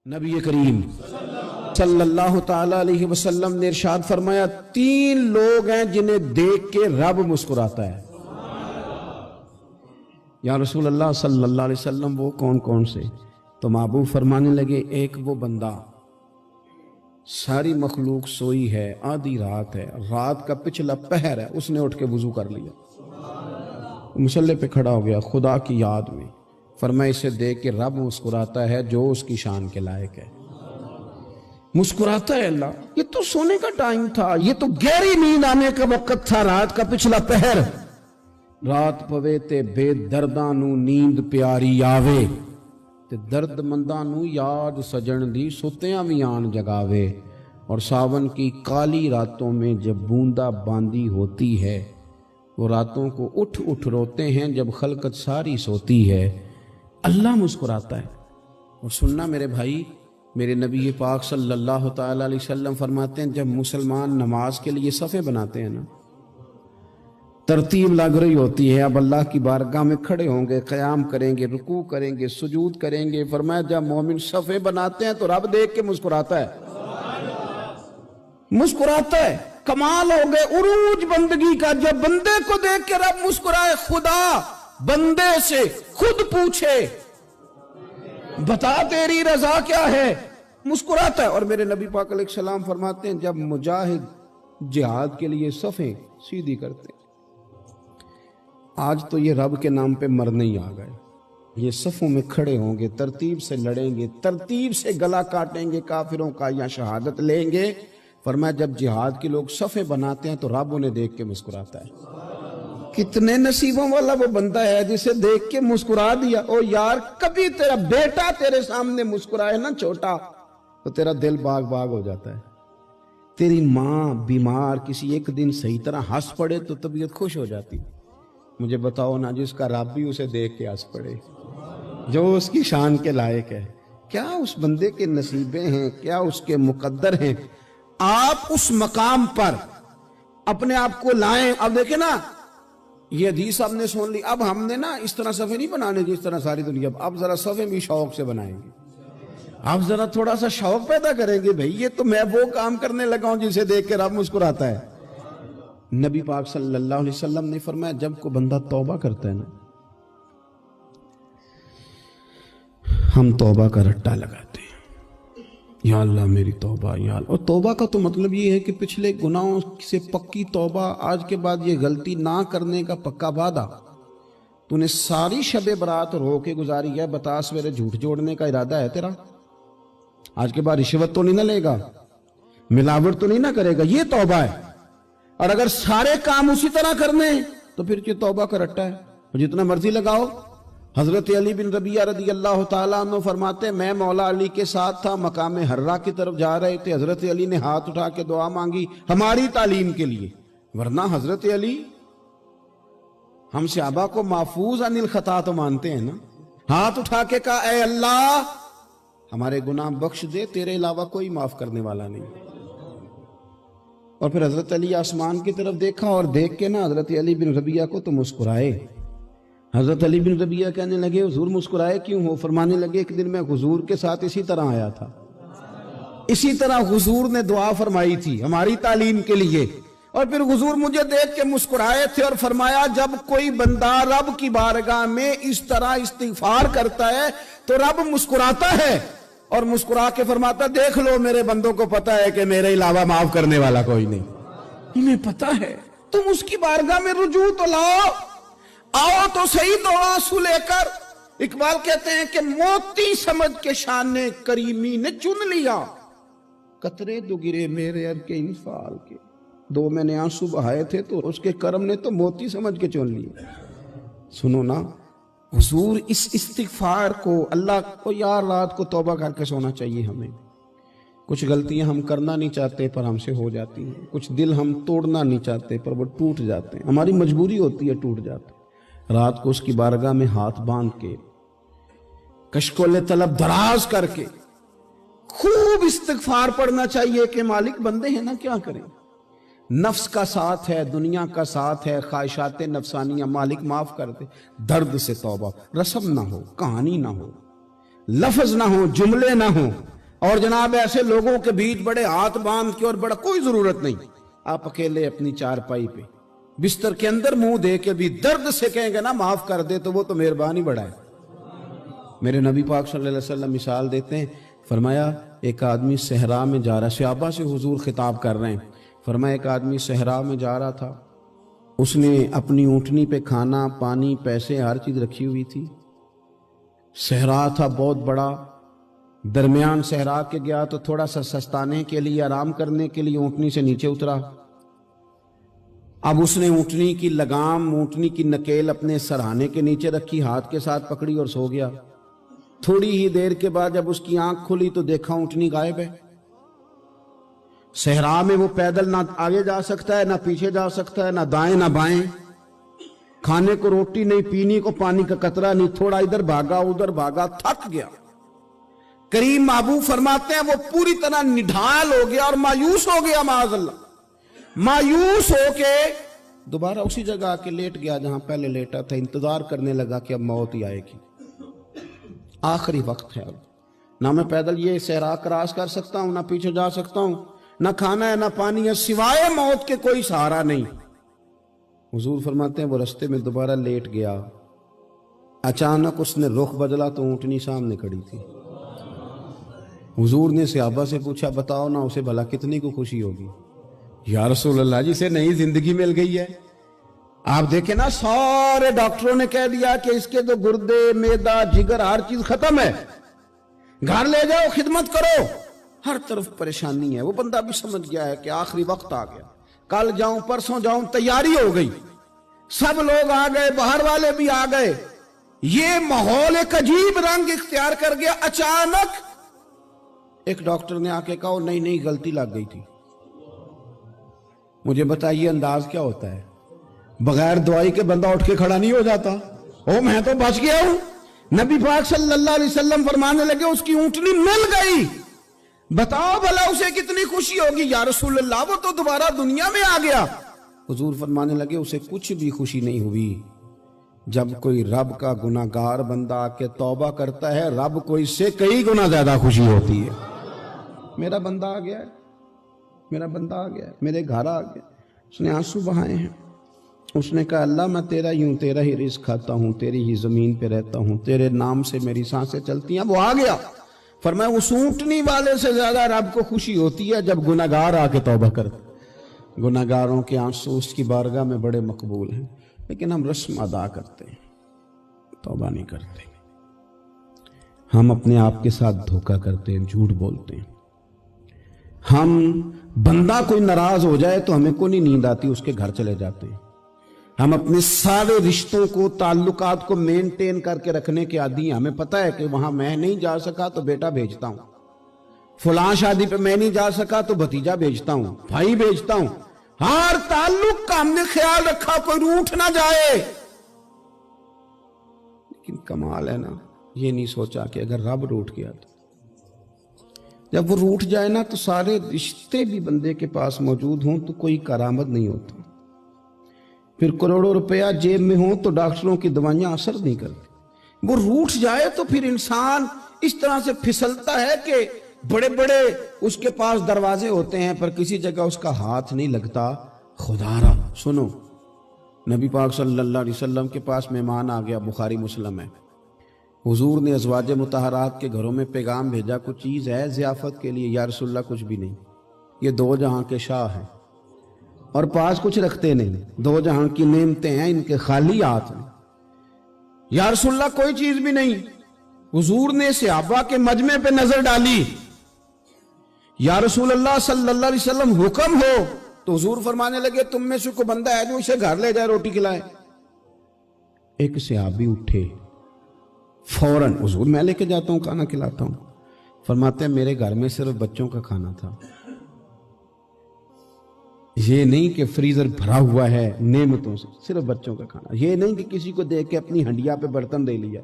نبی کریم صلی اللہ تعالی علیہ وسلم نے ارشاد فرمایا 3 لوگ ہیں جنہیں دیکھ کے رب مسکراتا ہے۔ یا رسول اللہ صلی اللہ علیہ وسلم وہ کون کون سے؟ تو محبوب فرمانے لگے ایک وہ بندہ ساری مخلوق سوئی ہے، آدھی رات ہے، رات کا پچھلا پہر ہے، اس نے اٹھ کے وضو کر لیا، مصلی پہ کھڑا ہو گیا خدا کی یاد میں، فرمایا اسے دیکھ کے رب مسکراتا ہے جو اس کی شان کے لائق ہے۔ مسکراتا ہے اللہ۔ یہ تو سونے کا ٹائم تھا، یہ تو گہری نیند آنے کا وقت تھا، رات کا پچھلا پہر۔ رات پوے تے بے درداں نو نیند پیاری آوے تے درد منداں نو یاد سجن دی ستیاں وی آن جگاوے۔ اور ساون کی کالی راتوں میں جب بوندا باندی ہوتی ہے، وہ راتوں کو اٹھ اٹھ روتے ہیں جب خلقت ساری سوتی ہے۔ اللہ مسکراتا ہے۔ اور سننا میرے بھائی، میرے نبی پاک صلی اللہ تعالی علیہ وسلم فرماتے ہیں جب مسلمان نماز کے لیے صفیں بناتے ہیں نا، ترتیب لگ رہی ہوتی ہے، اب اللہ کی بارگاہ میں کھڑے ہوں گے، قیام کریں گے، رکوع کریں گے، سجود کریں گے، فرمایا جب مومن صفیں بناتے ہیں تو رب دیکھ کے مسکراتا ہے، مسکراتا ہے۔ کمال ہو گئے عروج بندگی کا، جب بندے کو دیکھ کے رب مسکرائے۔ خدا بندے سے خود پوچھے بتا تیری رضا کیا ہے، مسکراتا ہے۔ اور میرے نبی پاک علیہ السلام فرماتے ہیں جب مجاہد جہاد کے لیے صفیں سیدھی کرتے ہیں، آج تو یہ رب کے نام پہ مرنے ہی آ گئے، یہ صفوں میں کھڑے ہوں گے، ترتیب سے لڑیں گے، ترتیب سے گلا کاٹیں گے کافروں کا یا شہادت لیں گے۔ فرمایا جب جہاد کے لوگ صفیں بناتے ہیں تو رب انہیں دیکھ کے مسکراتا ہے۔ کتنے نصیبوں والا وہ بندہ ہے جسے دیکھ کے مسکرا دیا۔ او یار، کبھی تیرا بیٹا تیرے سامنے مسکرائے نا چھوٹا تو تیرا دل باغ باغ ہو جاتا ہے۔ تیری ماں بیمار کسی ایک دن صحیح طرح ہنس پڑے تو طبیعت خوش ہو جاتی۔ مجھے بتاؤ نا جس کا رب بھی اسے دیکھ کے ہنس پڑے، جو اس کی شان کے لائق ہے، کیا اس بندے کے نصیبیں ہیں، کیا اس کے مقدر ہیں۔ آپ اس مقام پر اپنے آپ کو لائیں۔ اب دیکھیں نا، یہ حدیث آپ نے سن لی، اب ہم نے نا اس طرح صفیں نہیں بنانے جس طرح ساری دنیا، اب ذرا صفیں بھی شوق سے بنائیں گے، اب ذرا تھوڑا سا شوق پیدا کریں گے۔ بھئی یہ تو میں وہ کام کرنے لگا ہوں جسے دیکھ کے رب مسکراتا ہے۔ نبی پاک صلی اللہ علیہ وسلم نے فرمایا جب کوئی بندہ توبہ کرتا ہے نا، ہم توبہ کا رٹا لگاتے ہیں، یا اللہ میری توبہ، یا اللہ۔ اور توبہ کا تو مطلب یہ ہے کہ پچھلے گناہوں سے پکی توبہ، آج کے بعد یہ غلطی نہ کرنے کا پکا وعدہ۔ تو نے ساری شب برات رو کے گزاری ہے، بتا سویرے جھوٹ جوڑنے کا ارادہ ہے تیرا؟ آج کے بعد رشوت تو نہیں نہ لے گا، ملاوٹ تو نہیں نہ کرے گا، یہ توبہ ہے۔ اور اگر سارے کام اسی طرح کرنے تو پھر یہ توبہ کا رٹا ہے، جتنا مرضی لگاؤ۔ حضرت علی بن ربیعہ رضی اللہ تعالیٰ عنہ فرماتے ہیں میں مولا علی کے ساتھ تھا، مقام حرہ کی طرف جا رہے تھے، حضرت علی نے ہاتھ اٹھا کے دعا مانگی ہماری تعلیم کے لیے، ورنہ حضرت علی ہم صحابہ کو محفوظ عن الخطا تو مانتے ہیں نا۔ ہاتھ اٹھا کے کہا اے اللہ ہمارے گناہ بخش دے، تیرے علاوہ کوئی معاف کرنے والا نہیں۔ اور پھر حضرت علی آسمان کی طرف دیکھا اور دیکھ کے نا حضرت علی بن ربیعہ کو تو مسکرائے۔ حضرت علی بن ربیعہ کہنے لگے حضور مسکرائے کیوں ہو؟ فرمانے لگے ایک دن میں حضور کے ساتھ اسی طرح آیا تھا، اسی طرح حضور نے دعا فرمائی تھی ہماری تعلیم کے لیے، اور پھر حضور مجھے دیکھ کے مسکرائے تھے اور فرمایا جب کوئی بندہ رب کی بارگاہ میں اس طرح استغفار کرتا ہے تو رب مسکراتا ہے، اور مسکرا کے فرماتا دیکھ لو میرے بندوں کو پتا ہے کہ میرے علاوہ معاف کرنے والا کوئی نہیں، انہیں پتا ہے، تم اس کی بارگاہ میں رجوع تو لاؤ، آؤ تو صحیح دو آنسو لے کر۔ اقبال کہتے ہیں کہ موتی سمجھ کے شان کریمی نے چن لیا، قطرے دو گرے میرے ار کے انفال کے، دو میں نے آنسو بہائے تھے تو اس کے کرم نے تو موتی سمجھ کے چن لیا۔ سنو نا حضور اس استغفار کو، اللہ کو یار رات کو توبہ کر کے سونا چاہیے ہمیں۔ کچھ غلطیاں ہم کرنا نہیں چاہتے پر ہم سے ہو جاتی ہیں، کچھ دل ہم توڑنا نہیں چاہتے پر وہ ٹوٹ جاتے ہیں، ہماری مجبوری ہوتی ہے ٹوٹ جاتے ہیں۔ رات کو اس کی بارگاہ میں ہاتھ باندھ کے کشکول طلب دراز کر کے خوب استغفار پڑھنا چاہیے کہ مالک بندے ہیں نا کیا کریں، نفس کا ساتھ ہے، دنیا کا ساتھ ہے، خواہشات نفسانیہ، مالک معاف کر دے۔ درد سے توبہ، رسم نہ ہو، کہانی نہ ہو، لفظ نہ ہو، جملے نہ ہو، اور جناب ایسے لوگوں کے بیچ بڑے ہاتھ باندھ کے اور بڑا کوئی ضرورت نہیں، آپ اکیلے اپنی چارپائی پہ بستر کے اندر منہ دے کے بھی درد سے کہیں گے نا معاف کر دے تو وہ تو مہربانی بڑا ہے۔ میرے نبی پاک صلی اللہ علیہ وسلم مثال دیتے ہیں، فرمایا ایک آدمی صحرا میں جا رہا، صحابہ سے حضور خطاب کر رہے ہیں، فرمایا ایک آدمی صحرا میں جا رہا تھا، اس نے اپنی اونٹنی پہ کھانا پانی پیسے ہر چیز رکھی ہوئی تھی، صحرا تھا بہت بڑا، درمیان صحرا کے گیا تو تھوڑا سا سستانے کے لیے آرام کرنے کے لیے اونٹنی سے نیچے اترا، اب اس نے اونٹنی کی لگام اونٹنی کی نکیل اپنے سرہانے کے نیچے رکھی، ہاتھ کے ساتھ پکڑی اور سو گیا۔ تھوڑی ہی دیر کے بعد جب اس کی آنکھ کھلی تو دیکھا اونٹنی غائب ہے۔ صحرا میں وہ پیدل نہ آگے جا سکتا ہے نہ پیچھے جا سکتا ہے، نہ دائیں نہ بائیں، کھانے کو روٹی نہیں، پینے کو پانی کا قطرہ نہیں، تھوڑا ادھر بھاگا ادھر بھاگا، تھک گیا۔ کریم محبوب فرماتے ہیں وہ پوری طرح نڈھال ہو گیا اور مایوس ہو گیا، معاذ اللہ، مایوس ہو کے دوبارہ اسی جگہ آ کے لیٹ گیا جہاں پہلے لیٹا تھا، انتظار کرنے لگا کہ اب موت ہی آئے گی، آخری وقت ہے، اب نہ میں پیدل یہ صحرا کراس کر سکتا ہوں، نہ پیچھے جا سکتا ہوں، نہ کھانا ہے نہ پانی ہے، سوائے موت کے کوئی سہارا نہیں۔ حضور فرماتے ہیں وہ رستے میں دوبارہ لیٹ گیا، اچانک اس نے رخ بدلا تو اونٹنی سامنے کھڑی تھی۔ حضور نے صحابہ سے پوچھا بتاؤ نا اسے بھلا کتنی کو خوشی ہوگی؟ یا رسول اللہ جسے نئی زندگی مل گئی ہے۔ آپ دیکھیں نا سارے ڈاکٹروں نے کہہ دیا کہ اس کے تو گردے معدہ جگر ہر چیز ختم ہے، گھر لے جاؤ خدمت کرو، ہر طرف پریشانی ہے۔ وہ بندہ بھی سمجھ گیا ہے کہ آخری وقت آ گیا، کل جاؤں پرسوں جاؤں، تیاری ہو گئی، سب لوگ آ گئے، باہر والے بھی آ گئے، یہ ماحول ایک عجیب رنگ اختیار کر گیا۔ اچانک ایک ڈاکٹر نے آ کے کہا نہیں غلطی لگ گئی تھی۔ مجھے بتائیے انداز کیا ہوتا ہے؟ بغیر دوائی کے بندہ اٹھ کے کھڑا نہیں ہو جاتا، او میں تو بچ گیا ہوں۔ نبی پاک صلی اللہ علیہ وسلم فرمانے لگے اس کی اونٹنی مل گئی، بتاؤ بھلا اسے کتنی خوشی ہوگی؟ یا رسول اللہ وہ تو دوبارہ دنیا میں آ گیا۔ حضور فرمانے لگے اسے کچھ بھی خوشی نہیں ہوئی۔ جب کوئی رب کا گناہگار بندہ آ کے توبہ کرتا ہے، رب کو اس سے کئی گنا زیادہ خوشی ہوتی ہے۔ میرا بندہ آ گیا ہے، میرا بندہ آ گیا ہے، میرے گھر آ گیا۔ اس نے آنسو بہائے ہیں، اس نے کہا اللہ میں تیرا ہی ہوں، تیرا ہی رزق کھاتا ہوں، تیری ہی زمین پہ رہتا ہوں، تیرے نام سے میری سانسیں چلتی ہیں۔ وہ آ گیا۔ فرمایا اس اونٹنی والے سے زیادہ رب کو خوشی ہوتی ہے جب گناہگار آ کے توبہ کرتے۔ گناہگاروں کے آنسو اس کی بارگاہ میں بڑے مقبول ہیں، لیکن ہم رسم ادا کرتے ہیں، توبہ نہیں کرتے۔ ہم اپنے آپ کے ساتھ دھوکہ کرتے ہیں، جھوٹ بولتے ہیں۔ ہم بندہ کوئی ناراض ہو جائے تو ہمیں کو نہیں نیند آتی، اس کے گھر چلے جاتے ہیں۔ ہم اپنے سارے رشتوں کو تعلقات کو مینٹین کر کے رکھنے کے عادی ہیں۔ ہمیں پتہ ہے کہ وہاں میں نہیں جا سکا تو بیٹا بھیجتا ہوں، فلاں شادی پہ میں نہیں جا سکا تو بھتیجا بھیجتا ہوں، بھائی بھیجتا ہوں، ہر تعلق کا ہم نے خیال رکھا کوئی روٹھ نہ جائے۔ لیکن کمال ہے نا، یہ نہیں سوچا کہ اگر رب روٹھ گیا تو جب وہ روٹھ جائے نا تو سارے رشتے بھی بندے کے پاس موجود ہوں تو کوئی کرامت نہیں ہوتا، پھر کروڑوں روپیہ جیب میں ہوں تو ڈاکٹروں کی دوائیاں اثر نہیں کرتی۔ وہ روٹھ جائے تو پھر انسان اس طرح سے پھسلتا ہے کہ بڑے بڑے اس کے پاس دروازے ہوتے ہیں پر کسی جگہ اس کا ہاتھ نہیں لگتا۔ خدا را سنو، نبی پاک صلی اللہ علیہ وسلم کے پاس مہمان آ گیا، بخاری مسلم ہے، حضور نے ازواج مطہرات کے گھروں میں پیغام بھیجا کچھ چیز ہے ضیافت کے لیے؟ یا رسول اللہ کچھ بھی نہیں، یہ دو جہاں کے شاہ ہیں اور پاس کچھ رکھتے نہیں، دو جہاں کی نعمتیں ہیں ان کے خالی ہاتھ میں۔ یا رسول اللہ کوئی چیز بھی نہیں۔ حضور نے صحابہ کے مجمع پہ نظر ڈالی، یا رسول اللہ صلی اللہ علیہ وسلم حکم ہو، تو حضور فرمانے لگے تم میں سے کوئی بندہ ہے جو اسے گھر لے جائے روٹی کھلائے؟ ایک صحابی اٹھے فوراً، حضور میں لے کے جاتا ہوں کھانا کھلاتا ہوں۔ فرماتے ہیں میرے گھر میں صرف بچوں کا کھانا تھا، یہ نہیں کہ فریزر بھرا ہوا ہے نعمتوں سے، صرف بچوں کا کھانا، یہ نہیں کہ کسی کو دیکھ کے اپنی ہنڈیا پہ برتن دے لیا،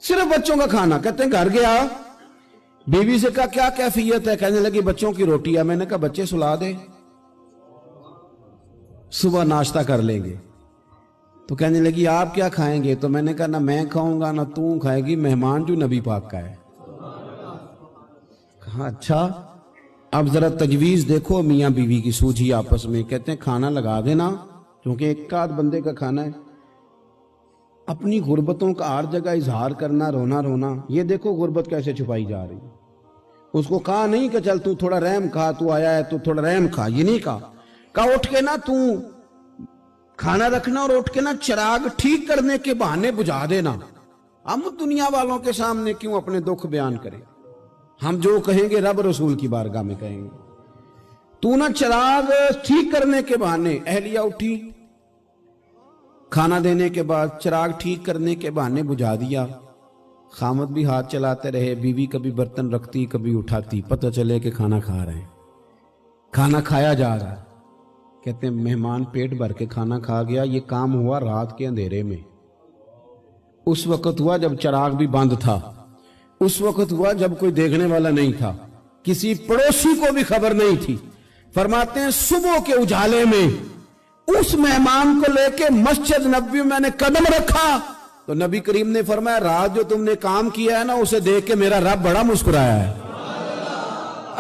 صرف بچوں کا کھانا۔ کہتے ہیں گھر گیا، بیوی سے کہا کیا کیفیت ہے؟ کہنے لگی بچوں کی روٹی ہے۔ میں نے کہا بچے سلا دے، صبح ناشتہ کر لیں گے۔ تو کہنے لگی آپ کیا کھائیں گے؟ تو میں نے کہا نہ میں کھاؤں گا نہ تو کھائے گی، مہمان جو نبی پاک کا ہے، کہا اچھا اب ذرا تجویز دیکھو میاں بیوی کی سوجھی آپس میں. کہتے ہیں کھانا لگا دینا کیونکہ ایک آدھ بندے کا کھانا ہے. اپنی غربتوں کا ہر جگہ اظہار کرنا, رونا رونا. یہ دیکھو غربت کیسے چھپائی جا رہی. اس کو کہا نہیں کہ چل تو تھوڑا رحم کھا, تو آیا ہے تو تھوڑا رحم کھا, یہ نہیں کہا اٹھ کے نا تو کھانا رکھنا اور اٹھ کے نا چراغ ٹھیک کرنے کے بہانے بجھا دینا. ہم دنیا والوں کے سامنے کیوں اپنے دکھ بیان کریں؟ ہم جو کہیں گے رب رسول کی بارگاہ میں کہیں گے. تو نا چراغ ٹھیک کرنے کے بہانے. اہلیہ اٹھی, کھانا دینے کے بعد چراغ ٹھیک کرنے کے بہانے بجھا دیا. خامد بھی ہاتھ چلاتے رہے, بیوی کبھی برتن رکھتی کبھی اٹھاتی, پتہ چلے کہ کھانا کھا رہے ہیں. کھانا کھایا جا رہا ہے. کہتے ہیں مہمان پیٹ بھر کے کھانا کھا گیا. یہ کام ہوا رات کے اندھیرے میں. اس وقت ہوا جب چراغ بھی بند تھا. اس وقت ہوا جب کوئی دیکھنے والا نہیں تھا, کسی پڑوسی کو بھی خبر نہیں تھی. فرماتے ہیں صبح کے اجالے میں اس مہمان کو لے کے مسجد نبوی میں نے قدم رکھا تو نبی کریم نے فرمایا رات جو تم نے کام کیا ہے نا اسے دیکھ کے میرا رب بڑا مسکرایا ہے.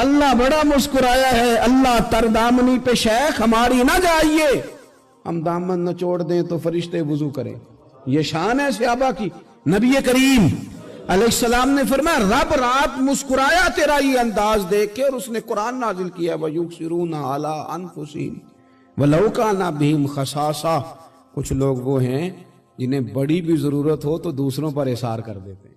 اللہ بڑا مسکرایا ہے. اللہ تر دامنی پہ شیخ ہماری نہ جائیے, ہم دامن نچوڑ دیں تو فرشتے وضو کریں. یہ شان ہے صحابہ کی. نبی کریم علیہ السلام نے فرمایا رب رات مسکرایا تیرا یہ انداز دیکھ کے, اور اس نے قرآن نازل کیا وَيُبْصِرُونَ عَلَىٰ أَنفُسِهِمْ وَلَوْ كَانَ بِهِمْ خَصَاصَةٌ. کچھ لوگ وہ ہیں جنہیں بڑی بھی ضرورت ہو تو دوسروں پر اثار کر دیتے ہیں.